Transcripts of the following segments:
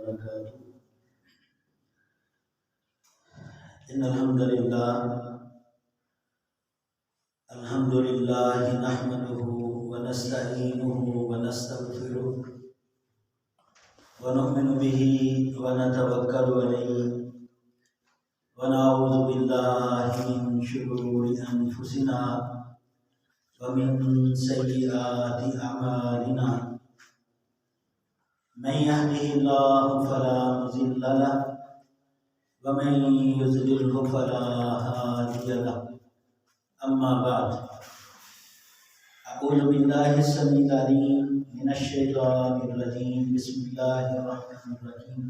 وبركاته. إن الحمد لله نحمده ونستعينه ونستغفره ونؤمن به ونتوكل عليه ونعوذ بالله من شرور أنفسنا ومن سيئات أعمالنا. من يهده الله فلا مضل له ومن يضلله فلا هادي له. أما بعد، أعوذ بالله السميع العليم من الشيطان الرجيم. بسم الله الرحمن الرحيم.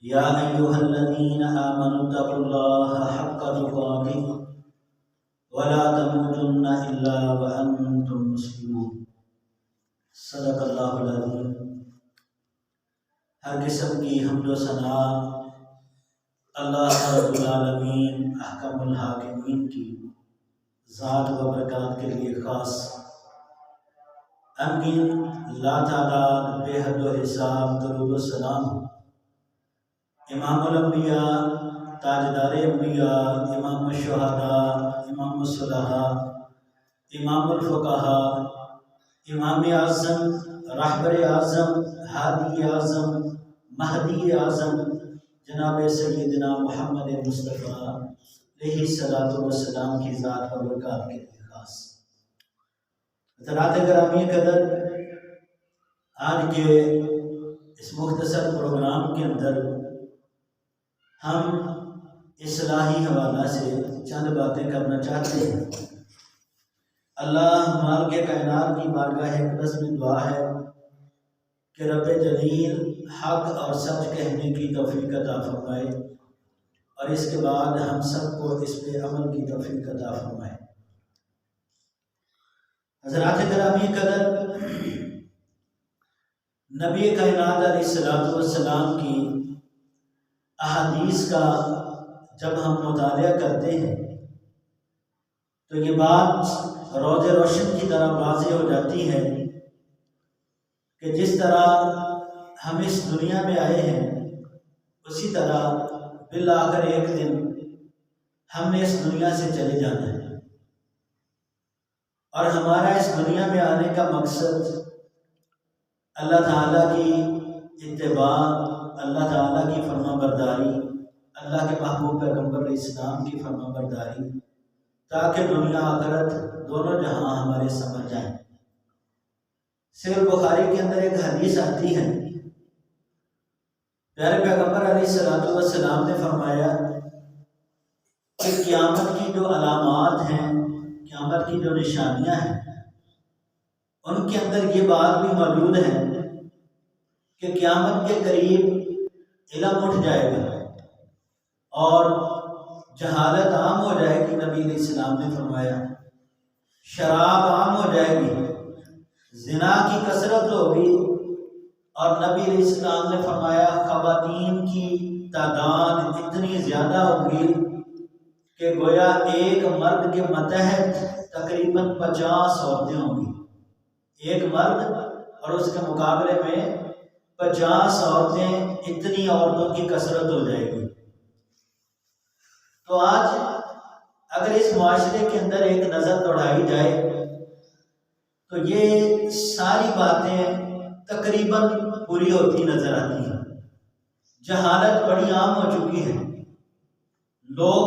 يا أيها الذين آمنوا اتقوا الله حق تقاته ولا تموتن إلا وأنتم مسلمون. صدق اللہ العظیم. ہر قسم کی حمد و ثنا اللہ رب العالمین احکم الحاکمین کی ذات و برکات کے لیے خاص. انگن لا تعداد بے حد و حساب درود و سلام امام الانبیاء، تاجدار انبیاء، امام الشہداء، امام الصلحاء، امام الفقہاء، امام اعظم، رہبر اعظم، ہادی اعظم، مہدی اعظم جناب سیدنا محمد مصطفیٰ علیہ الصلوۃ والسلام کی ذات و برکات کے لیے خاص. حضرات گرامی قدر، آج کے اس مختصر پروگرام کے اندر ہم اصلاحی حوالہ سے چند باتیں کرنا چاہتے ہیں. اللہ مال کے کائنات کی بارگاہ اقدس میں دعا ہے کہ رب جلیل حق اور سچ کہنے کی توفیق عطا فرمائے اور اس کے بعد ہم سب کو اس پہ عمل کی توفیق عطا فرمائے. حضرات گرامی قدر، نبی کائنات علیہ الصلوۃ والسلام کی احادیث کا جب ہم مطالعہ کرتے ہیں تو یہ بات روز روشن کی طرح واضح ہو جاتی ہے کہ جس طرح ہم اس دنیا میں آئے ہیں اسی طرح بالآخر ایک دن ہم نے اس دنیا سے چلے جانا ہے. اور ہمارا اس دنیا میں آنے کا مقصد اللہ تعالیٰ کی اتباع، اللہ تعالیٰ کی فرما برداری، اللہ کے محبوب پیغمبر علیہ السلام کی فرما برداری، تاکہ دنیا آخرت دونوں جہاں ہمارے سمجھ جائیں. صحیح بخاری کے اندر ایک حدیث آتی ہے. پیارے پیغمبر علیہ الصلوۃ والسلام نے فرمایا کہ قیامت کی جو علامات ہیں، قیامت کی جو نشانیاں ہیں، ان کے اندر یہ بات بھی موجود ہے کہ قیامت کے قریب علم اٹھ جائے گا اور جہالت عام ہو جائے گی. نبی علیہ السلام نے فرمایا شراب عام ہو جائے گی، زنا کی کثرت ہوگی، اور نبی علیہ السلام نے فرمایا خواتین کی تعداد اتنی زیادہ ہوگی کہ گویا ایک مرد کے متحد تقریباً 50 عورتیں ہوں گی. ایک مرد اور اس کے مقابلے میں 50 عورتیں، اتنی عورتوں کی کثرت ہو جائے گی. تو آج اگر اس معاشرے کے اندر ایک نظر دوڑائی جائے تو یہ ساری باتیں تقریباً پوری ہوتی نظر آتی ہیں. جہالت بڑی عام ہو چکی ہے، لوگ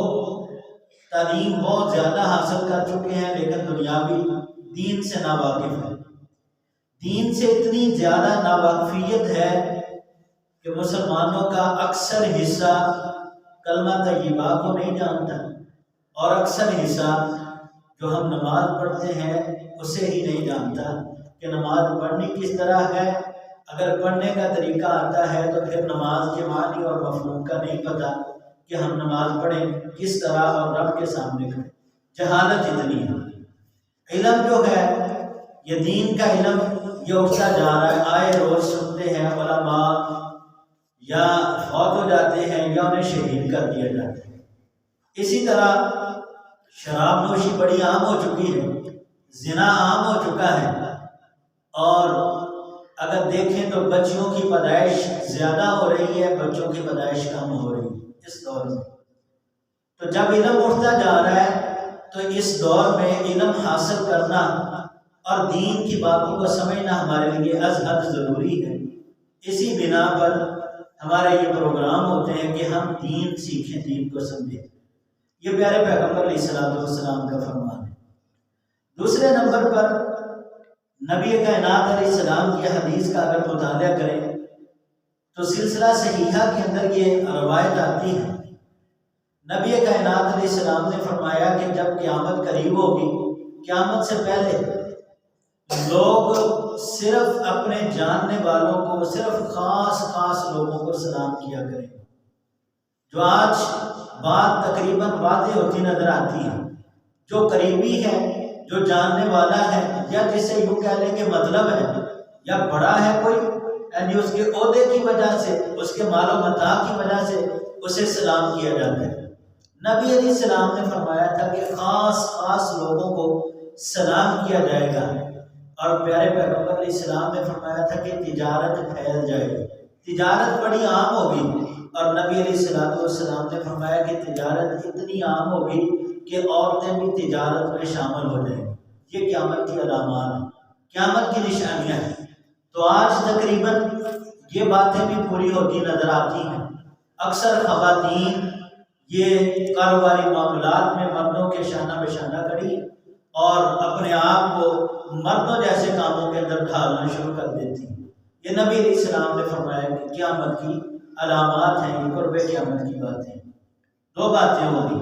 تعلیم بہت زیادہ حاصل کر چکے ہیں لیکن دنیاوی دین سے ناواقف ہیں. دین سے اتنی زیادہ ناواقفیت ہے کہ مسلمانوں کا اکثر حصہ کلمہ طیبہ کو نہیں جانتا، اور اکثر حصہ جو ہم نماز پڑھتے ہیں اسے ہی نہیں جانتا کہ نماز پڑھنی کس طرح ہے. اگر پڑھنے کا طریقہ آتا ہے تو پھر نماز کے معنی اور مفہوم کا نہیں پتہ کہ ہم نماز پڑھیں کس طرح اور رب کے سامنے کریں. جہالت اتنی ہے. علم جو ہے یہ دین کا علم یہ اٹھتا جا رہا ہے. آئے روز سنتے ہیں علماء یا فوت ہو جاتے ہیں یا انہیں شہید کر دیا جاتا ہے. اسی طرح شراب نوشی بڑی عام ہو چکی ہے، زنا عام ہو چکا ہے، اور اگر دیکھیں تو بچیوں کی پیدائش زیادہ ہو رہی ہے، بچوں کی پیدائش کم ہو رہی ہے اس دور میں۔ تو جب علم اٹھتا جا رہا ہے تو اس دور میں علم حاصل کرنا اور دین کی باتوں کو سمجھنا ہمارے لیے از حد ضروری ہے۔ اسی بنا پر ہمارے یہ پروگرام ہوتے ہیں کہ ہم دین سیکھیں، دین کو سمجھیں۔ یہ پیارے پیغمبر علیہ السلام کا فرمان ہے۔ دوسرے نمبر پر نبی کائنات علیہ السلام کی حدیث کا اگر مطالعہ کریں تو سلسلہ صحیحہ کے اندر یہ روایت آتی ہے، نبی کائنات علیہ السلام نے فرمایا کہ جب قیامت قریب ہوگی، قیامت سے پہلے لوگ صرف اپنے جاننے والوں کو، صرف خاص لوگوں کو سلام کیا کریں۔ جو آج بات تقریباً واضح ہوتی نظر آتی ہے، جو قریبی ہے، جو جاننے والا ہے، یا جسے یوں کہہ لیں کہ مطلب ہے یا بڑا ہے کوئی، یعنی اس کے عہدے کی وجہ سے، اس کے مال و متاع کی وجہ سے اسے سلام کیا جاتا ہے۔ نبی علیہ السلام نے فرمایا تھا کہ خاص لوگوں کو سلام کیا جائے گا، اور پیارے پیغمبر علیہ السلام نے فرمایا تھا کہ تجارت پھیل جائے گی، تجارت بڑی عام ہوگی۔ اور نبی علیہ السلام نے فرمایا کہ تجارت اتنی عام ہوگی کہ عورتیں بھی تجارت میں شامل ہو جائیں گی۔ یہ قیامت کی علامات ہیں، قیامت کی نشانیاں ہیں۔ تو آج تقریباً یہ باتیں بھی پوری ہوتی نظر آتی ہیں۔ اکثر خواتین یہ کاروباری معاملات میں مردوں کے شانہ بشانہ کھڑی اور اپنے آپ کو مردوں جیسے کاموں کے اندر ڈھالنا شروع کر دیتی ہیں۔ یہ نبی علیہ السلام نے فرمایا کہ قیامت کی علامات ہیں، یہ قرب قیامت کی باتیں۔ دو باتیں ہوگی۔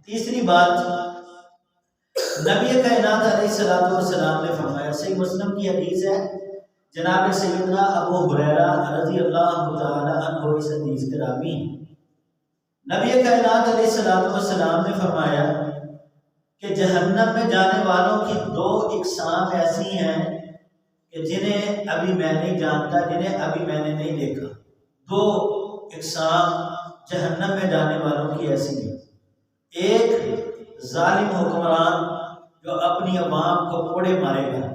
تیسری بات، نبی کائنات علیہ السلام نے فرمایا، صحیح مسلم کی حدیث ہے، جناب سیدنا ابو ہریرہ رضی اللہ تعالی عنہ اس حدیث کے راوی ہیں۔ نبی کائنات علیہ السلام نے فرمایا کہ جہنم میں جانے والوں کی دو اقسام ایسی ہیں کہ جنہیں ابھی میں نہیں جانتا، جنہیں ابھی میں نے نہیں دیکھا۔ دو اقسام جہنم میں جانے والوں کی ایسی ہیں۔ ایک ظالم حکمران جو اپنی عوام کو کوڑے مارے گا،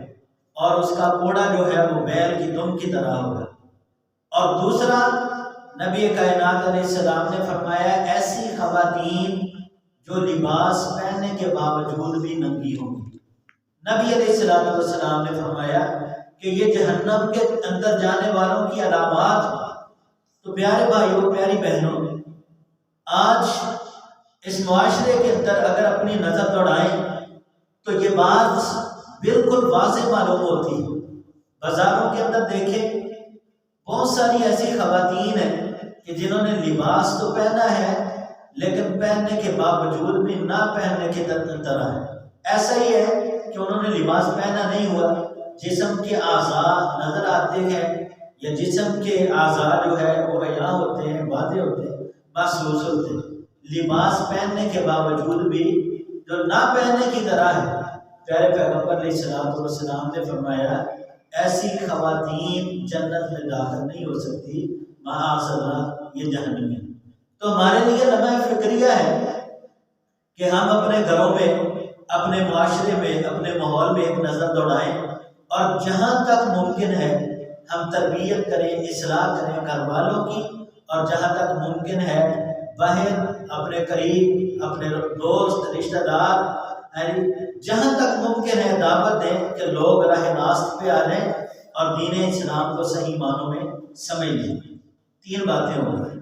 اور اس کا کوڑا جو ہے وہ بیل کی دم کی طرح ہوگا۔ اور دوسرا، نبی کائنات علیہ السلام نے فرمایا ایسی خواتین جو لباس پہننے کے باوجود بھی ننگی ہوں گی۔ نبی علیہ السلام نے فرمایا کہ یہ جہنم کے اندر جانے والوں کی علامات۔ تو پیارے بھائیوں، پیاری بہنوں، آج اس معاشرے کے اندر اگر اپنی نظر دوڑائیں تو یہ بات بالکل واضح معلوم ہوتی ہے۔ بازاروں کے اندر دیکھیں، بہت ساری ایسی خواتین ہیں کہ جنہوں نے لباس تو پہنا ہے لیکن پہننے کے باوجود بھی نہ پہننے کے طرح ہے۔ ایسا ہی ہے کہ انہوں نے لباس پہنا نہیں ہوا، جسم کے اعضاء نظر آتے ہیں، یا جسم کے اعضاء جو ہے وہ عیاں ہوتے ہیں، واضح ہوتے ہیں، محسوس ہوتے ہیں۔ لباس پہننے کے باوجود بھی جو نہ پہننے کی طرح ہے، پیارے پیغمبر علیہ السلام نے فرمایا ایسی خواتین جنت میں داخل نہیں ہو سکتی، معاذ اللہ یہ جہنمی ہے۔ تو ہمارے لیے لمحہ فکریہ ہے کہ ہم اپنے گھروں میں، اپنے معاشرے میں، اپنے ماحول میں ایک نظر دوڑائیں، اور جہاں تک ممکن ہے ہم تربیت کریں، اصلاح کریں گھر والوں کی، اور جہاں تک ممکن ہے باہر اپنے قریب، اپنے دوست، رشتہ دار، جہاں تک ممکن ہے دعوت دیں کہ لوگ راہ راست پہ آ جائیں اور دین اسلام کو صحیح معنوں میں سمجھ لیں۔ تین باتیں ہو گئی۔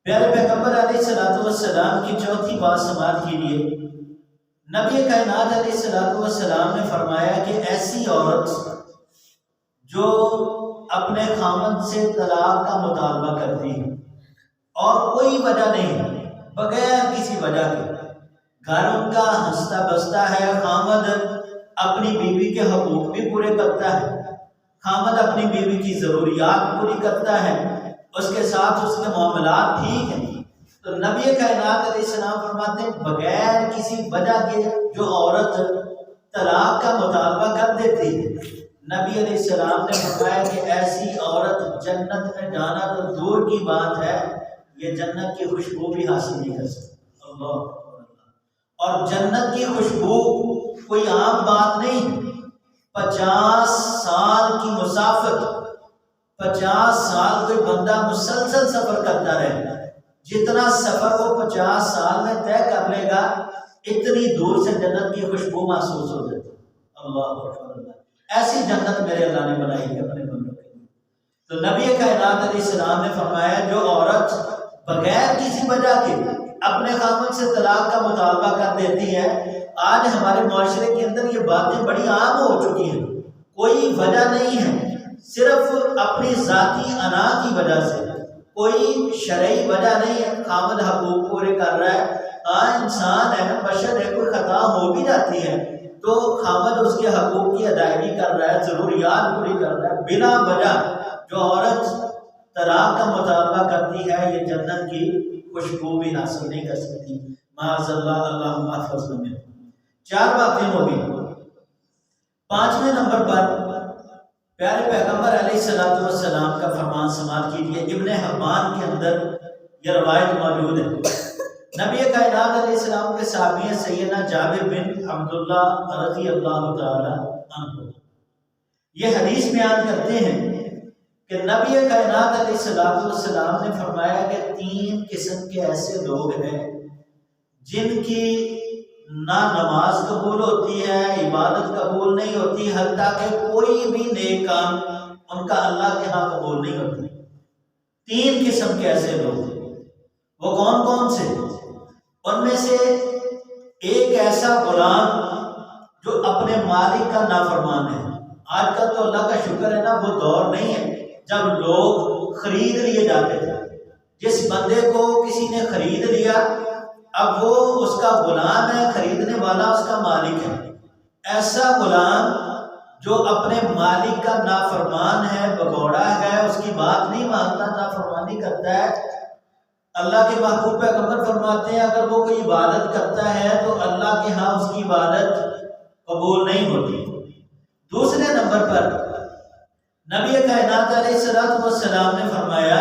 پیارے پیغمبر علیہ السلام کی چوتھی بات سماعت کیجیے۔ نبی کائنات علیہ السلام نے فرمایا کہ ایسی عورت جو اپنے خامد سے طلاق کا مطالبہ کرتی ہے اور کوئی وجہ نہیں، بغیر کسی وجہ کے، گھر ان کا ہنستا بستا ہے، خامد اپنی بیوی کے حقوق بھی پورے کرتا ہے، خامد اپنی بیوی کی ضروریات پوری کرتا ہے، اس کے ساتھ اس کے معاملات ٹھیک ہیں، تو نبی کائنات علیہ السلام فرماتے ہیں بغیر کسی وجہ کے جو عورت طلاق کا مطالبہ کر دیتی ہے، نبی علیہ السلام نے فرمایا کہ ایسی عورت جنت میں جانا تو دور کی بات ہے، یہ جنت کی خوشبو بھی حاصل نہیں کر سکتی۔ اللہ، اور جنت کی خوشبو کوئی عام بات نہیں ہے۔ 50 سال کی مسافت، 50 سال کوئی بندہ مسلسل سفر کرتا رہے، جتنا سفر وہ 50 سال میں طے کر لے گا اتنی دور سے جنت کی خوشبو محسوس ہو جاتی ہے۔ اللہ اکبر اللہ، ایسی جنت میرے اللہ نے بنائی ہے اپنے بندوں کے لیے۔ تو نبی کائنات علیہ السلام نے فرمایا جو عورت بغیر کسی وجہ کے اپنے خاوند سے طلاق کا مطالبہ کر دیتی ہے، آج ہمارے معاشرے کے اندر یہ باتیں بڑی عام ہو چکی ہیں، کوئی وجہ نہیں ہے، صرف اپنی ذاتی انا کی وجہ سے، کوئی شرعی وجہ نہیں ہے، خاوند حقوق پورے کر رہا ہے، انسان ہے، بشر ہے، کوئی خطا ہو بھی جاتی ہے تو خاوند اس کے حقوق کی ادائیگی کر رہا ہے، ضروریات پوری کر رہا ہے، بلا وجہ جو عورت طلاق کا مطالبہ کرتی ہے یہ جنت کی خوشبو بھی حاصل نہیں کر سکتی، معاذ اللہ، اللہم احفظنا منہ۔ 4 باتیں ہو گئی۔ 5ویں نمبر پر پیارے پیغمبر علیہ السلام کا فرمان سماعت کیجیے، ابن حبان کے اندر یہ روایت موجود ہے۔ نبی کائنات علیہ السلام کے صحابی سیدنا جابر بن عبداللہ رضی اللہ تعالی عنہ یہ حدیث بیان کرتے ہیں کہ نبی کائنات علیہ السلام نے فرمایا کہ 3 قسم کے ایسے لوگ ہیں جن کی نہ نماز قبول ہوتی ہے، عبادت قبول نہیں ہوتی، حتیٰ کہ کوئی بھی نیک کام ان کا اللہ کے ہاں قبول نہیں ہوتی۔ 3 قسم کے ایسے لوگ ہیں، وہ کون کون سے؟ ان میں سے ایک ایسا غلام جو اپنے مالک کا نافرمان ہے۔ آج کل تو اللہ کا شکر ہے نا، وہ دور نہیں ہے جب لوگ خرید لیے جاتے تھے، جس بندے کو کسی نے خرید لیا اب وہ اس کا غلام ہے، خریدنے والا اس کا مالک ہے۔ ایسا غلام جو اپنے مالک کا نافرمان ہے، بگوڑا ہے، اس کی بات نہیں مانتا، نافرمانی کرتا ہے، اللہ کے محبوب پیغمبر فرماتے ہیں اگر وہ کوئی عبادت کرتا ہے تو اللہ کے ہاں اس کی عبادت قبول نہیں ہوتی۔ دوسرے نمبر پر نبی کائنات علیہ السلام نے فرمایا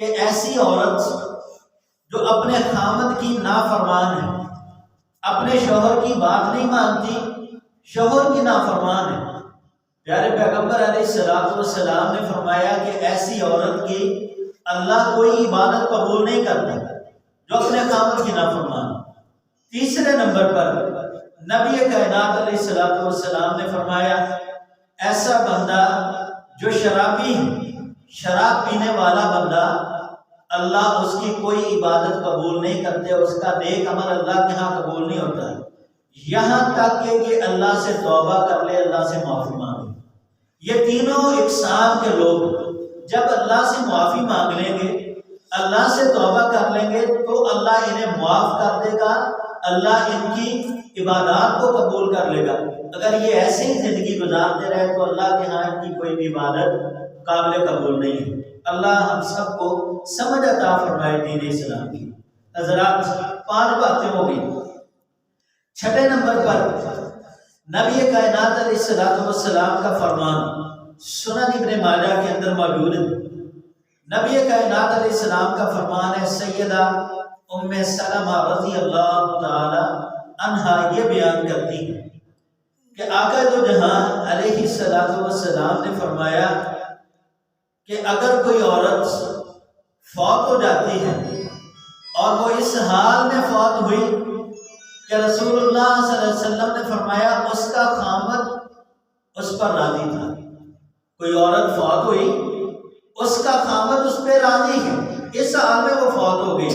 کہ ایسی عورت جو اپنے خاوند کی نافرمان ہے، اپنے شوہر کی بات نہیں مانتی، شوہر کی نافرمان ہے، پیارے پیغمبر علیہ السلام نے فرمایا کہ ایسی عورت کی اللہ کوئی عبادت قبول نہیں کرتا جو اپنے خاوند کی نافرمان۔ تیسرے نمبر پر نبی کائنات علیہ السلام نے فرمایا ایسا بندہ جو شرابی ہے، شراب پینے والا بندہ، اللہ اس کی کوئی عبادت قبول نہیں کرتے، اس کا نیک عمل اللہ کے ہاں قبول نہیں ہوتا، یہاں تک کہ یہ اللہ سے توبہ کر لے، اللہ سے معافی مانگے۔ یہ تینوں اقسام کے لوگ جب اللہ سے معافی مانگ لیں گے، اللہ سے توبہ کر لیں گے تو اللہ انہیں معاف کر دے گا، اللہ ان کی عبادات کو قبول کر لے گا۔ اگر یہ ایسے ہی زندگی گزارتے رہے تو اللہ کے ہاں ان کی کوئی بھی عبادت قابل قبول نہیں ہے۔ اللہ ہم سب کو سمجھ عطا فرمائے دین اسلام کی۔ حضرات 5 باتیں ہو گئی۔ 6 نمبر پر نبی کائنات علیہ السلام کا فرمان سنن ابن ماجہ کے اندر موجود ہے۔ نبی کائنات علیہ السلام کا فرمان ہے، سیدہ ام سلمہ رضی اللہ تعالی عنہا یہ بیان کرتی ہے کہ آقا دو جہاں علیہ السلام نے فرمایا کہ اگر کوئی عورت فوت ہو جاتی ہے اور وہ اس حال میں فوت ہوئی کہ رسول اللہ صلی اللہ علیہ وسلم نے فرمایا اس کا خاوند اس پر راضی تھا۔ کوئی عورت فوت ہوئی، اس کا خاوند اس پہ راضی ہے، اس حال میں وہ فوت ہو گئی،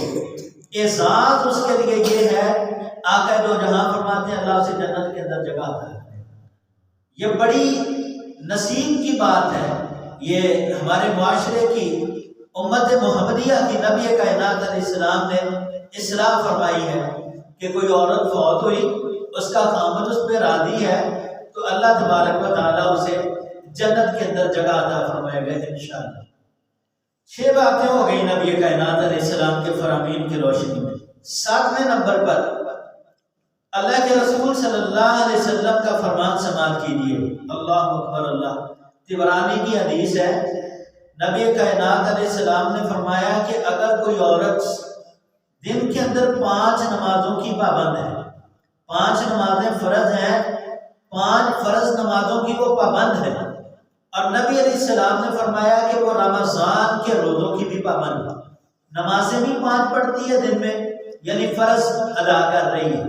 اعزاز اس کے لیے یہ ہے، آقا دو جہاں فرماتے ہیں اللہ اسے جنت کے اندر جگہ عطا کرے۔ یہ بڑی نصیب کی بات ہے، یہ ہمارے معاشرے کی امت محمدیہ کی نبی کائنات علیہ السلام نے اصلاح فرمائی ہے کہ کوئی عورت فوت ہوئی، اس کا خاوند اس پہ راضی ہے تو اللہ تبارک و تعالیٰ اسے جنت کے اندر جگہ عطا فرمائے گا انشاءاللہ۔ 6 باتیں ہو گئی نبی کائنات علیہ السلام کے فرامین کی روشنی میں۔ 7ویں نمبر پر اللہ کے رسول صلی اللہ علیہ وسلم کا فرمان سماعت کیجیے، اللہ اکبر اللہ۔ طبرانی کی حدیث ہے، نبی کائنات علیہ السلام نے فرمایا کہ اگر کوئی عورت دن کے اندر 5 نمازوں کی پابند ہے، 5 نمازیں فرض ہیں، 5 فرض نمازوں کی وہ پابند ہے، اور نبی علیہ السلام نے فرمایا کہ وہ رمضان کے روزوں کی بھی پابند ہے، نمازیں بھی 5 پڑھتی ہے دن میں، یعنی فرض ادا کر رہی ہے،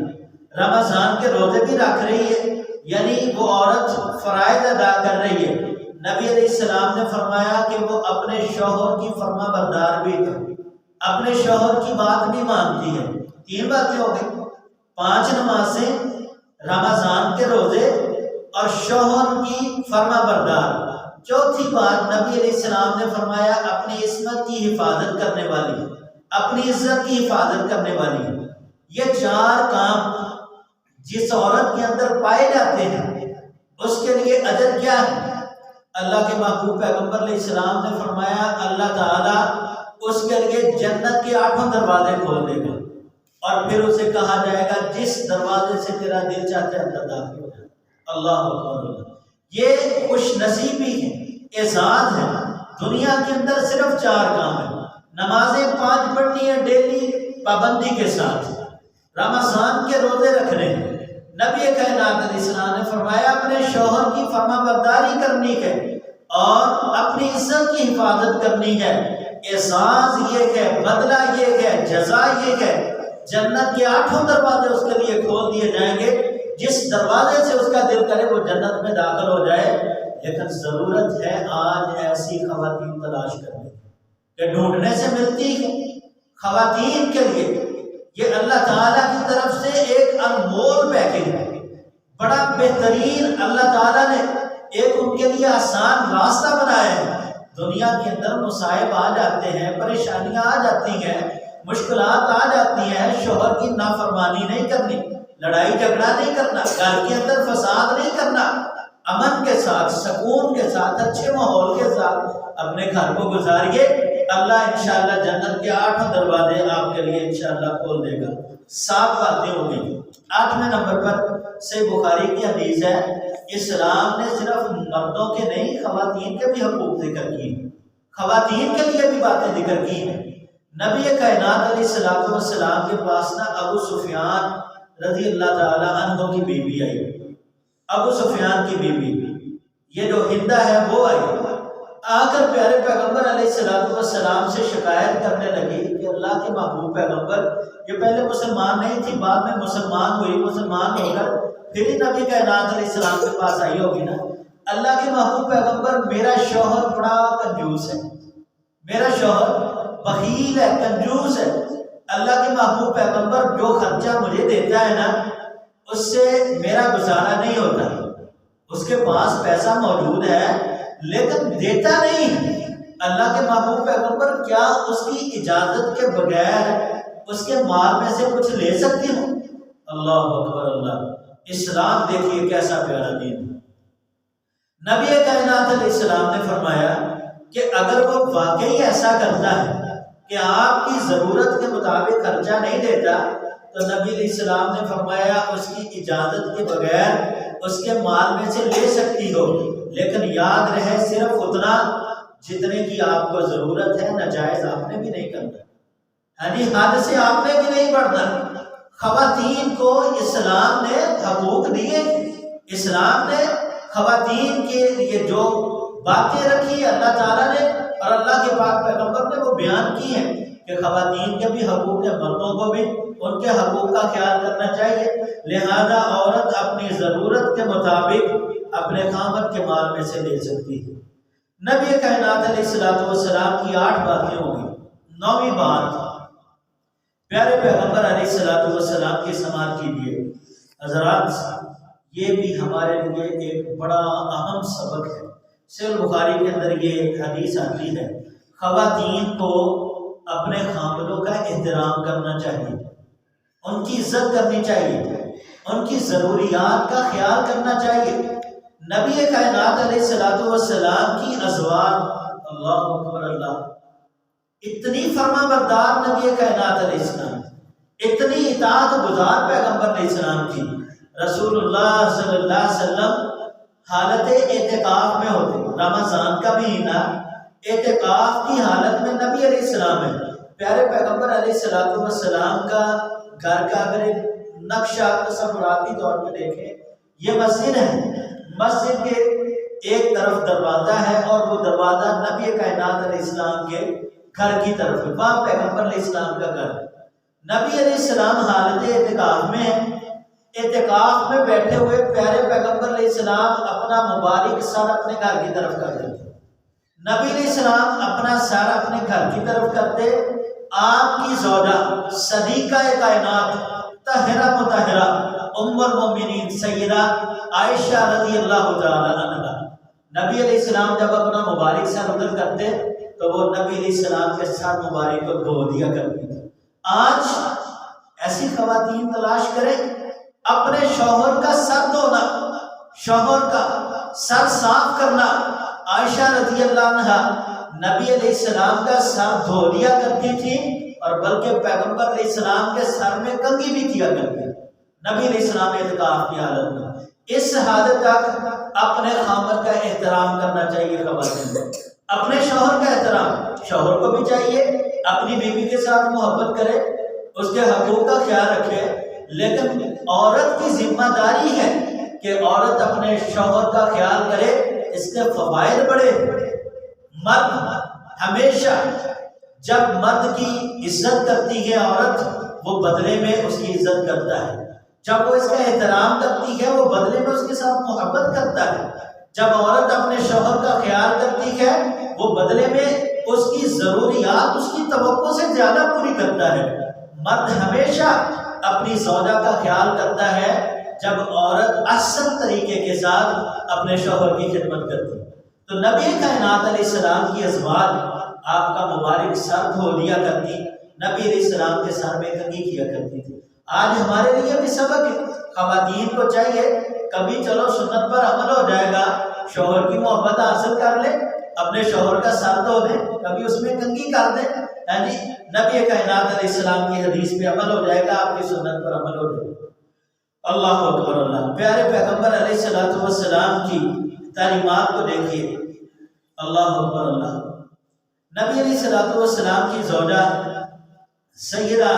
رمضان کے روزے بھی رکھ رہی ہے، یعنی وہ عورت فرائض ادا کر رہی ہے۔ نبی علیہ السلام نے فرمایا کہ وہ اپنے شوہر کی فرما بردار بھی ہے، اپنے شوہر کی بات بھی مانتی ہے۔ 3 باتیں ہو گئی، 5 نمازیں، رمضان کے روزے، اور شوہر کی فرما بردار۔ چوتھی بات نبی علیہ السلام نے فرمایا اپنی عصمت کی حفاظت کرنے والی، اپنی عزت کی حفاظت کرنے والی۔ یہ 4 کام جس عورت کے اندر پائے جاتے ہیں اس کے لیے اجر کیا ہے؟ اللہ کے محبوب پیغمبر علیہ السلام نے فرمایا اللہ تعالیٰ اس کے لیے جنت کے 8 دروازے کھول دے گا، اور پھر اسے کہا جائے گا جس دروازے سے تیرا دل چاہتا ہے اندر داخل ہو جائے۔ اللہ اکبر۔ یہ خوش نصیبی ہے، اعزاز ہے۔ دنیا کے اندر صرف 4 کام ہیں، نمازیں 5 پڑھنی ہے ڈیلی پابندی کے ساتھ، رمضان کے روزے رکھنے ہیں، نبی کائنات علیہ السلام نے فرمایا اپنے شوہر کی فرما برداری کرنی ہے اور اپنی عزت کی حفاظت کرنی ہے۔ اعزاز یہ ہے، بدلہ یہ ہے، جزا یہ ہے، جنت کے 8 دروازے اس کے لیے کھول دیے جائیں گے، جس دروازے سے اس کا دل کرے وہ جنت میں داخل ہو جائے۔ لیکن ضرورت ہے آج ایسی خواتین تلاش کرنے کہ ڈھونڈنے سے ملتی ہے خواتین کے لیے۔ یہ اللہ تعالیٰ کی طرف سے ایک انمول پیکج ہے، بڑا بہترین اللہ تعالیٰ نے ایک ان کے لیے آسان راستہ بنایا ہے۔ دنیا کے اندر مصائب آ جاتے ہیں، پریشانیاں آ جاتی ہیں، مشکلات آ جاتی ہیں، شوہر کی نافرمانی نہیں کرنی، لڑائی جھگڑا نہیں کرنا، گھر کے اندر فساد نہیں کرنا، امن کے ساتھ، سکون کے ساتھ، اچھے ماحول کے ساتھ اپنے گھر کو گزاریے۔ اللہ انشاءاللہ جنت کے 8 دروازے آپ کے لیے انشاءاللہ کھول دے گا۔ 7 باتیں ہو گئی۔ 8ویں نمبر پر صحیح بخاری کی حدیث ہے، اسلام نے صرف مردوں کے نہیں خواتین کے بھی حقوق ذکر کیے، خواتین کے لیے بھی باتیں ذکر کی ہیں۔ نبی کائنات علیہ السلام کے پاس نا ابو سفیان رضی اللہ تعالی عنہ کی بیوی آئی، ابو سفیان کی بیوی، یہ جو ہندہ ہے وہ آئی، آ کر پیارے پیغمبر علیہ السلام سے شکایت کرنے لگی کہ اللہ کے محبوب پیغمبر، یہ پہلے مسلمان نہیں تھی، بعد میں مسلمان ہوئی، مسلمان ہو کر پھر ہی نبی کائنات علیہ السلام کے پاس آئی ہوگی نا۔ اللہ کے محبوب پیغمبر میرا شوہر بڑا کنجوس ہے، میرا شوہر بخیل ہے، کنجوس ہے، اللہ کے محبوب پیغمبر جو خرچہ مجھے دیتا ہے نا اس سے میرا گزارا نہیں ہوتا، اس کے پاس پیسہ موجود ہے لیکن دیتا نہیں ہے۔ اللہ کے محبوب پیغمبر کیا اس کی اجازت کے بغیر اس کے مال میں سے کچھ لے سکتی ہوں؟ اللہ اکبر اللہ۔ اسلام دیکھیے کیسا پیارا دین۔ نبی کائنات علیہ السلام نے فرمایا کہ اگر وہ واقعی ایسا کرتا ہے کہ آپ کی ضرورت کے مطابق خرچہ نہیں دیتا تو نبی علیہ السلام نے فرمایا اس کی اجازت کے بغیر اس کے مال میں سے لے سکتی ہو، لیکن یاد رہے صرف اتنا جتنے کی آپ کو ضرورت ہے، ناجائز آپ نے بھی نہیں کرنا، یعنی حد سے آپ نے بھی نہیں بڑھنا۔ خواتین کو اسلام نے حقوق دیے، اسلام نے خواتین کے لیے جو باتیں رکھی اللہ تعالیٰ نے اور اللہ کے پاک پیغمبر نے وہ بیان کی ہیں کہ خواتین کے بھی حقوق ہیں، مردوں کو بھی ان کے حقوق کا خیال کرنا چاہیے۔ لہذا عورت اپنی ضرورت کے مطابق اپنے خاوند کے مال میں سے لے سکتی ہے۔ نبی کائنات علیہ السلام کی 8 باتیں ہوں گی۔ 9ویں بات پیارے پیغمبر علیہ السلام کی سماعت کیجیے حضرات، یہ بھی ہمارے لیے ایک بڑا اہم سبق ہے۔ صحیح بخاری کے اندر یہ حدیث آتی ہے، خواتین کو اپنے خاوندوں کا احترام کرنا چاہیے، ان کی عزت کرنی چاہیے، ان کی ضروریات کا خیال کرنا چاہیے۔ نبی کائنات علیہ السلام کی ازواج، اللہ اکبر اللہ، اتنی فرما بردار نبی کائنات علیہ السلام، اتنی اطاعت گزار پیغمبر علیہ السلام کی۔ رسول اللہ صلی اللہ علیہ وسلم حالت اعتکاف میں ہوتے، رمضان کا مہینہ، اعتکاف کی حالت میں نبی علیہ السلام ہے۔ پیارے پیغمبر علیہ السلام کا گھر کا اگر ایک نقشہ تصوراتی طور پہ دیکھیں، یہ مسجد ہے، مسجد کے ایک طرف دروازہ ہے اور وہ دروازہ نبی کائنات علیہ السلام کے گھر کی طرف ہے، وہاں پیغمبر علیہ السلام کا گھر ہے۔ نبی علیہ السلام حالت اعتکاف میں ہیں، اعتکاف میں بیٹھے ہوئے پیارے پیغمبر علیہ السلام اپنا مبارک سر اپنے گھر کی طرف کر دیتے، نبی علیہ السلام اپنا سر اپنے گھر کی طرف کرتے، آپ کی زوجہ صدیقہ کائنات طاہرہ مطہرہ ام المومنین سیدہ عائشہ رضی اللہ تعالی عنہا، نبی علیہ السلام جب اپنا مبارک سر ادھر کرتے تو وہ نبی علیہ السلام کے سر مبارک کو دھو دیا کرتی تھی۔ آج ایسی خواتین تلاش کریں، اپنے شوہر کا سر دھونا، شوہر کا سر صاف کرنا۔ عائشہ رضی اللہ عنہا نبی علیہ السلام کا سر دھو لیا کرتی تھی اور بلکہ پیغمبر علیہ السلام کے سر میں کنگھی بھی کیا کرتی تھی نبی علیہ السلام اعتکاف کی حالت میں۔ اس حالت تک اپنے خامد کا احترام کرنا چاہیے خواتین کو، اپنے شوہر کا احترام شوہر کو بھی چاہیے، اپنی بیوی کے ساتھ محبت کرے، اس کے حقوق کا خیال رکھے، لیکن عورت کی ذمہ داری ہے کہ عورت اپنے شوہر کا خیال کرے، اس کے فوائد بڑے۔ مرد ہمیشہ جب مرد کی عزت کرتی ہے عورت، وہ بدلے میں اس کی عزت کرتا ہے، جب وہ اس کا احترام کرتی ہے وہ بدلے میں اس کے ساتھ محبت کرتا ہے، جب عورت اپنے شوہر کا خیال کرتی ہے وہ بدلے میں اس کی ضروریات اس کی توقع سے زیادہ پوری کرتا ہے۔ مرد ہمیشہ اپنی زوجہ کا خیال کرتا ہے جب عورت احسن طریقے کے ساتھ اپنے شوہر کی خدمت کرتی ہے۔ تو نبی کائنات علیہ السلام کی ازواج آپ کا مبارک سر دھو لیا کرتی، نبی علیہ السلام کے سر میں کنگھی کیا کرتی تھی۔ آج ہمارے لیے بھی سبق ہے، خواتین کو چاہیے کبھی چلو سنت پر عمل ہو جائے گا، شوہر کی محبت حاصل کر لے، اپنے شوہر کا سر دھو دیں، کبھی اس میں کنگھی کر دیں، یعنی نبی کائنات علیہ السلام کی حدیث پہ عمل ہو جائے گا، آپ کی سنت پر عمل ہو جائے گا۔ اللہ اکبر اللہ۔ پیارے پیغمبر علیہ السلام کی تعلیمات کو دیکھیے، اللہ اکبر اللہ۔ نبی علیہ السلام کی زوجہ سیدہ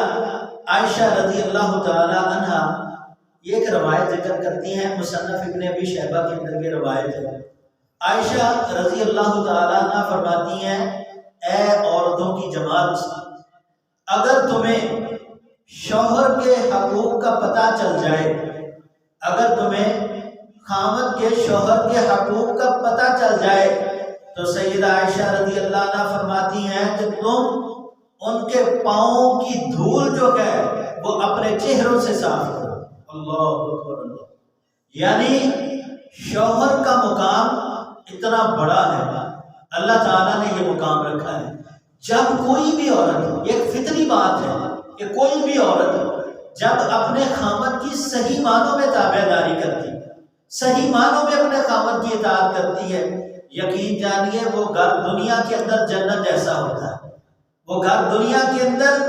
عائشہ رضی اللہ تعالی عنہا یہ ایک روایت ذکر کرتی ہیں، مصنف ابن ابی شیبہ کے اندر یہ روایت ہے۔ عائشہ رضی اللہ تعالی عنہ فرماتی ہیں، اے عورتوں کی جماعت، اگر تمہیں شوہر کے حقوق کا پتہ چل جائے، اگر تمہیں خامد کے شوہر کے حقوق کا پتہ چل جائے تو سیدہ عائشہ رضی اللہ عنہ فرماتی ہیں کہ تم ان کے پاؤں کی دھول جو ہے وہ اپنے چہروں سے صاف کرو۔ اللہ اکبر اللہ۔ یعنی شوہر کا مقام اتنا بڑا ہے، اللہ تعالیٰ نے یہ مقام رکھا ہے۔ جب کوئی بھی عورت، یہ فطری بات ہے کہ کوئی بھی عورت جب اپنے خامد کی صحیح معنوں میں تابعداری کرتی، صحیح معنوں میں اپنے خامد کی اطاعت کرتی ہے، یقین جانیے وہ گھر دنیا کے اندر جنت جیسا ہوتا ہے، وہ گھر دنیا کے اندر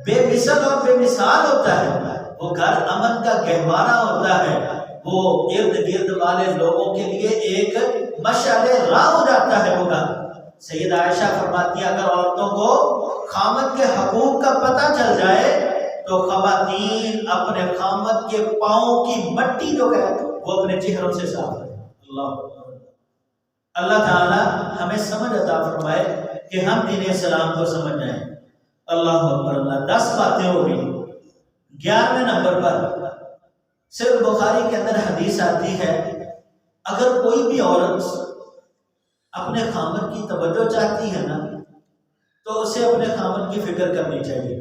بے مثل اور بے مثال ہوتا ہے، وہ گھر امن کا گہوارہ ہوتا ہے، وہ ارد گرد والے لوگوں کے لیے ایک مشعل راہ ہو جاتا ہے وہ گھر۔ سیدہ عائشہ فرماتی ہیں اگر عورتوں کو خامد کے حقوق کا پتہ چل جائے تو خواتین اپنے خامد کے پاؤں کی مٹی جو ہے وہ اپنے چہروں سے صاف کریں۔ اللہ تعالیٰ ہمیں سمجھ عطا فرمائے کہ ہم دین اسلام کو سمجھ جائیں۔ اللہ اکبر اللہ۔ 10 باتیں ہو گئی۔ 11ویں نمبر پر صرف بخاری کے اندر حدیث آتی ہے، اگر کوئی بھی عورت اپنے خامد کی توجہ چاہتی ہے نا تو اسے اپنے خامد کی فکر کرنی چاہیے،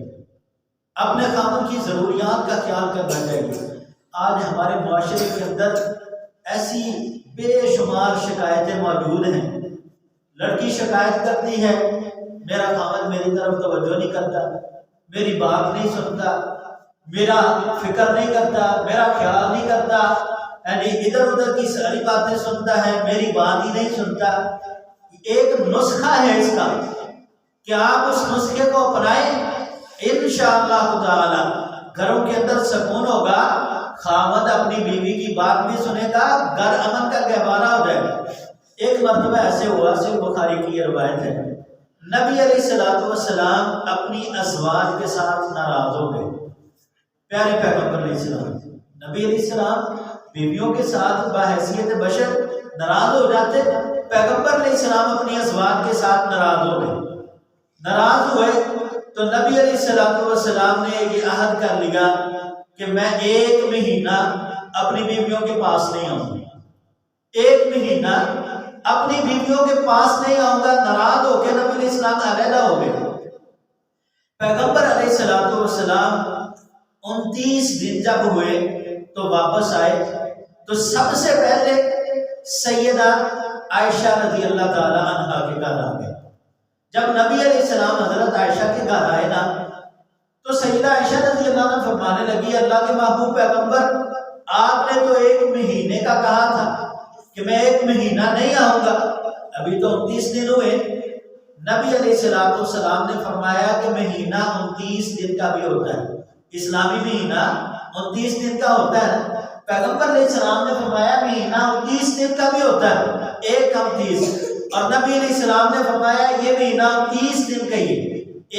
اپنے خامد کی ضروریات کا خیال کرنا چاہیے۔ آج ہمارے معاشرے کے اندر ایسی بے شمار شکایتیں موجود ہیں۔ لڑکی شکایت کرتی ہے میرا خامد میری طرف توجہ نہیں کرتا، میری بات نہیں سنتا، میرا فکر نہیں کرتا، میرا خیال نہیں کرتا، یعنی ادھر ادھر کی ساری باتیں سنتا ہے، میری بات ہی نہیں سنتا۔ ایک نسخہ ہے اس کا کہ آپ اس نسخے کو اپنائیں، انشاءاللہ تعالی گھروں کے اندر سکون ہوگا، خامد اپنی بیوی کی بات بھی سنے گا، گھر امن کا گہوارہ ہو جائے گا۔ ایک مرتبہ ایسے ہوا، صحیح بخاری کی یہ روایت ہے، نبی علیہ السلام اپنی ازواج کے ساتھ ناراض ہو گئے۔ پیارے پیغمبر علیہ السلام، نبی علیہ السلام بیویوں کے ساتھ بحیثیت بشر ناراض ہو جاتے. پیغمبر علیہ السلام اپنی ازواج کے ساتھ ناراض ہو گئے. ناراض ہوئے تو نبی علیہ السلام نے یہ عہد کر لیا کہ میں 1 مہینہ اپنی بیویوں کے پاس نہیں آؤں گا. 1 مہینہ اپنی بیویوں کے پاس نہیں آؤں گا. ناراض ہو کے نبی علیہ السلام علیحدہ ہو گئے. پیغمبر علیہ السلام 29 دن جب ہوئے تو واپس آئے تو سب سے پہلے سیدہ عائشہ رضی اللہ تعالی عنہا کے گھر آ گئے. جب نبی علیہ السلام حضرت عائشہ کے گھر آئے نا تو سیدہ عائشہ رضی اللہ عنہ فرمانے لگی اللہ کے محبوب پیغمبر آپ نے تو 1 مہینے کا کہا تھا کہ میں 1 مہینہ نہیں آؤں گا. ابھی تو 29 دن ہوئے. نبی علیہ السلام نے فرمایا کہ مہینہ 29 دن کا بھی ہوتا ہے. اسلامی مہینہ 29 دن کا ہوتا ہے. پیغمبر علیہ السلام نے فرمایا مہینہ 29 دن کا بھی ہوتا ہے. 1 کم 30. اور نبی علیہ السلام نے فرمایا یہ مہینہ 30 دن کا ہی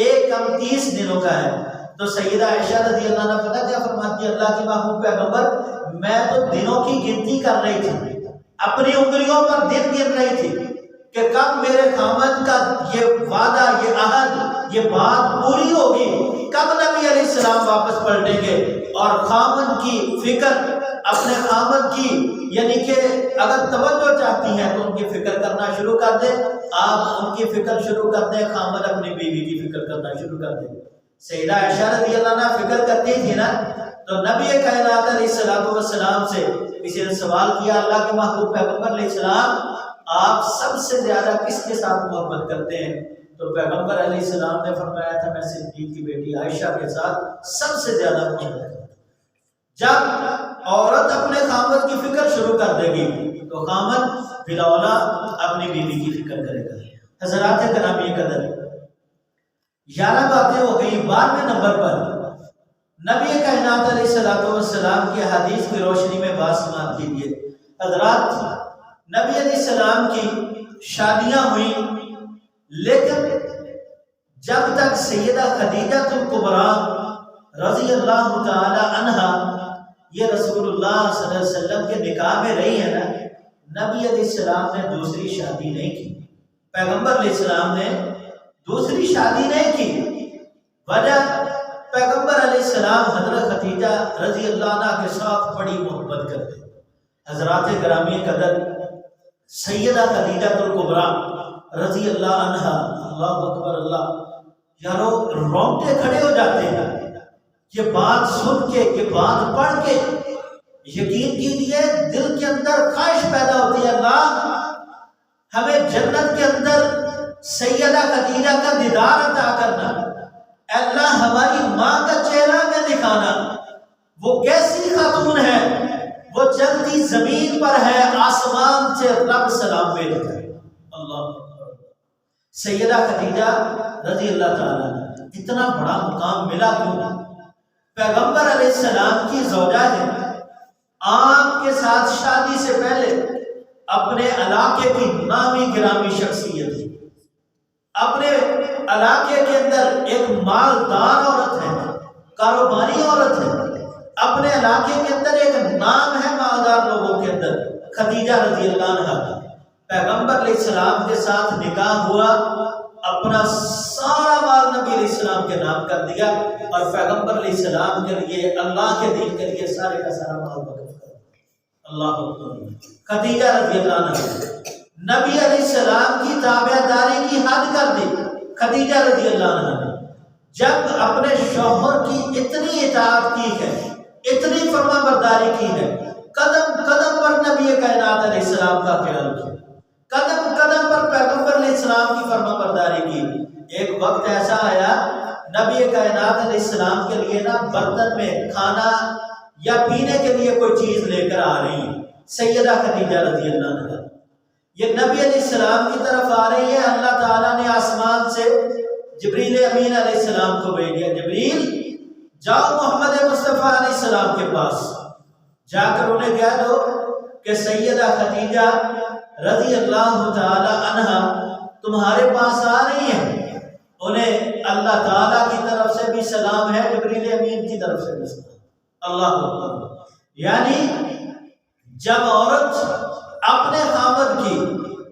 1 کم 30 دنوں کا ہے. تو سیدہ عائشہ رضی اللہ عنہ پتہ کیا فرماتی ہے اللہ کے محبوب پیغمبر میں تو دنوں کی گنتی کر رہی تھی, اپنی انگلیوں پر دن گن رہی تھی کہ کب میرے خامد کا یہ وعدہ, یہ عہد, یہ بات پوری ہوگی, کب نبی علیہ السلام واپس پلٹیں گے اور خامد کی فکر اپنے خامد کی, یعنی کہ اگر توجہ چاہتی ہیں تو ان کی فکر کرنا شروع کر دیں. آپ ان کی فکر شروع کر دیں, خامد اپنی بیوی کی فکر کرنا شروع کر دیں. سیدہ عائشہ رضی اللہ عنہ فکر کرتی تھی نا. تو نبی کائنات علیہ السلام سے کسی نے سوال کیا اللہ کے محبوب پیغمبر علیہ السلام آپ سب سے زیادہ کس کے ساتھ محبت کرتے ہیں؟ تو پیغمبر علیہ السلام نے فرمایا تھا میں صدیق کی بیٹی عائشہ کے ساتھ سب سے زیادہ محبت کرتا ہوں. جب عورت اپنے خامد کی فکر شروع کر دے گی تو خامد بلاولا اپنی بیوی کی فکر کرے گا. حضرات گرامی قدر 11 باتیں ہو گئی. 12ویں نمبر پر نبی کائنات علیہ السلام کی حدیث کی روشنی میں بات سماعت کیجیے. حضرات نبی علیہ السلام کی شادیاں ہوئیں لیکن جب تک سیدہ خدیجہ الکبریٰ رضی اللہ تعالی عنہا یہ رسول اللہ صلی اللہ علیہ وسلم کے نکاح میں رہی ہے نا, نبی علیہ السلام نے دوسری شادی نہیں کی. پیغمبر علیہ السلام نے دوسری شادی نہیں کی. وجہ پیغمبر علیہ السلام حضرت خدیجہ رضی اللہ عنہ کے ساتھ بڑی محبت کرتے. حضرات گرامی قدر سیدہ خدیجہ الکبریٰ رضی اللہ عنہ, اللہ اکبر اللہ, یارو رونگٹے کھڑے ہو جاتے ہیں یہ بات سن کے, یہ بات پڑھ کے. یقین کیجیے دل کے اندر خواہش پیدا ہوتی ہے اللہ ہمیں جنت کے اندر سیدہ خدیجہ کا دیدار عطا کرنا, اللہ ہماری ماں کا چہرہ میں دکھانا. وہ کیسی خاتون ہے, وہ چلتی زمین پر ہے, آسمان سے رب سلام بھیجتا ہے. اللہ سیدہ خدیجہ رضی اللہ تعالیٰ اتنا بڑا مقام ملا کیوں؟ پیغمبر علیہ السلام کی زوجہ ہے, آپ کے ساتھ شادی سے پہلے اپنے علاقے کی نامی گرامی شخصیت ہے, اپنے علاقے کے اندر ایک مالدار عورت ہے, کاروباری عورت ہے, اپنے علاقے کے اندر ایک نام ہے مالدار لوگوں کے اندر, خدیجہ رضی اللہ عنہا کا. پیغمبر علیہ السلام کے ساتھ نکاح ہوا, اپنا سارا مال نبی علیہ السلام کے نام کر دیا اور پیغمبر علیہ السلام کے لیے, اللہ کے دین کے لیے سارے کا سارا مال وقف کر دیا. اللہ اکبر. خدیجہ رضی اللہ عنہا نبی علیہ السلام کی تابعداری کی حد کر دی. خدیجہ رضی اللہ عنہا نے جب اپنے شوہر کی اتنی اطاعت کی ہے, اتنی فرما برداری کی ہے, قدم قدم پر نبی کائنات علیہ السلام کا خیال کیا, قدم قدم پر پیغمبر علیہ السلام کی فرما برداری کی. ایک وقت ایسا آیا نبی کائنات علیہ السلام کے لیے نا برتن میں کھانا یا پینے کے لیے کوئی چیز لے کر آ رہی ہے. سیدہ خدیجہ رضی اللہ عنہا یہ نبی علیہ السلام کی طرف آ رہی ہے. اللہ تعالیٰ نے آسمان سے جبریل امین علیہ السلام کو بھیج دیا, جبریل جاؤ محمد مصطفیٰ علیہ السلام کے پاس جا کر انہیں کہہ دو کہ سیدہ خدیجہ رضی اللہ تعالی عنہا تمہارے پاس آ رہی ہیں, انہیں اللہ تعالیٰ کی طرف سے بھی سلام ہے, جبریل امین کی طرف سے بھی سلام. اللہ اکبر. یعنی جب عورت اپنے خاوند کی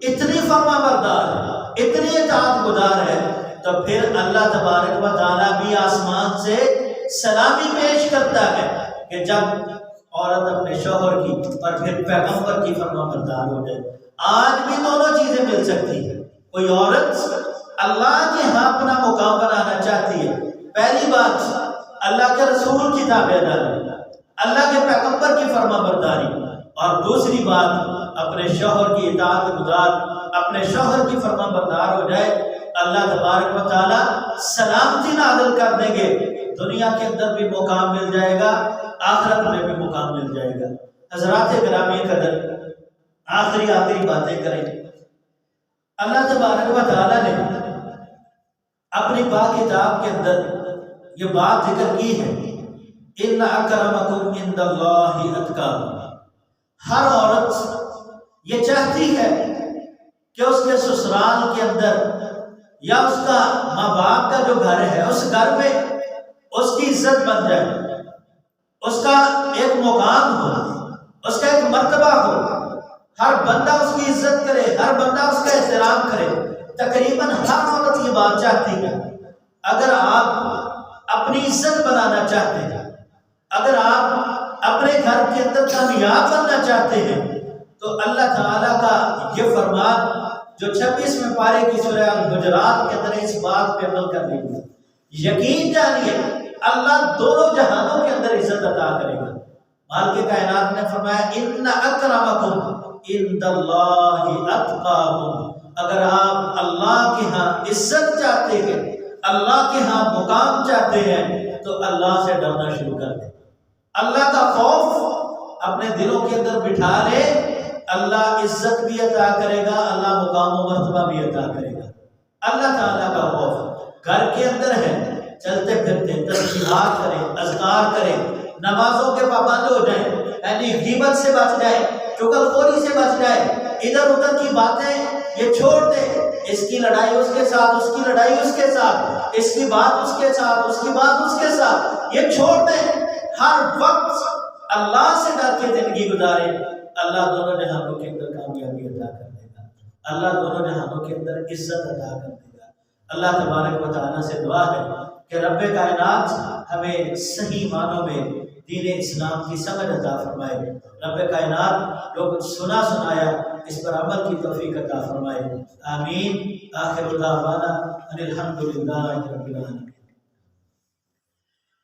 اتنی فرما بردار ہے، اتنی اطاعت گزار ہے، تو پھر اللہ تبارک و تعالیٰ بھی آسمان سے سلامی پیش کرتا ہے کہ جب عورت اپنے شوہر کی اور پھر پیغمبر کی فرما بردار ہو جائے۔ آج بھی دونوں چیزیں مل سکتی ہیں۔ کوئی عورت اللہ کے ہاں اپنا مقام بنانا چاہتی ہے، پہلی بات اللہ کے رسول کی تابعداری، اللہ کے پیغمبر کی فرما برداری، اور دوسری بات اپنے شوہر کی اطاعت گزار، اپنے شوہر کی فرما بردار ہو جائے، اللہ تبارک و تعالیٰ سلامتی نازل کر دیں گے، دنیا کے اندر بھی مقام مل جائے گا، آخرت میں بھی مقام مل جائے گا۔ حضرات گرامی قدر، آخری باتیں کریں۔ اللہ تبارک و تعالیٰ نے اپنی پاک کتاب کے اندر یہ بات ذکر کی ہے، ان اکرمکم عند اللہ اتقاکم۔ ہر عورت یہ چاہتی ہے کہ اس کے سسرال کے اندر یا اس کا ماں باپ کا جو گھر ہے، اس گھر میں اس کی عزت بن جائے، اس کا ایک مقام ہو، اس کا ایک مرتبہ ہو، ہر بندہ اس کی عزت کرے، ہر بندہ اس کا احترام کرے۔ تقریباً ہر عورت یہ بات چاہتی ہے۔ اگر آپ اپنی عزت بنانا چاہتے ہیں، اگر آپ اپنے گھر کے اندر کامیاب بننا چاہتے ہیں، تو اللہ تعالیٰ کا یہ فرمان جو 26ویں پارے کی سورہ الحجرات کے اندر اس بات پہ عمل کر لیجیے، یقین جانیے اللہ دونوں جہانوں کے اندر عزت عطا کرے گا۔ مالک کائنات نے فرمایا ان اکرمکم عند اللہ اتقاکم۔ اگر آپ اللہ کے ہاں عزت چاہتے ہیں، اللہ کے ہاں مقام چاہتے ہیں، تو اللہ سے ڈرنا شروع کر دیں، اللہ کا خوف اپنے دلوں کے اندر بٹھا لے، اللہ عزت بھی عطا کرے گا، اللہ مقام و مرتبہ بھی عطا کرے گا۔ اللہ تعالیٰ کا خوف گھر کے اندر ہے، چلتے پھرتے تسبیحات کریں، اذکار کریں، نمازوں کے پابند ہو جائیں، یعنی غیبت سے بچ جائیں، چغل خوری سے بچ جائیں، ادھر ادھر کی باتیں یہ چھوڑ دیں، اس کی لڑائی اس کے ساتھ، اس کی لڑائی اس کے ساتھ، اس کی بات اس کے ساتھ، اس کی بات اس کے ساتھ، یہ چھوڑ دیں، ہر وقت اللہ سے ڈر کے زندگی گزاریں، اللہ دونوں جہانوں کے اندر کامیابی عطا کر دے گا، اللہ دونوں جہانوں کے اندر عزت عطا کر دے گا۔ اللہ تبارک و تعالیٰ سے دعا ہے کہ رب کائنات ہمیں صحیح معنوں میں دین اسلام کی سمجھ عطا فرمائے، رب کائنات جو کچھ سنا سنایا اس پر عمل کی توفیق عطا فرمائے، آمین۔ آخر دعوانا ان الحمد للہ رب العالمین۔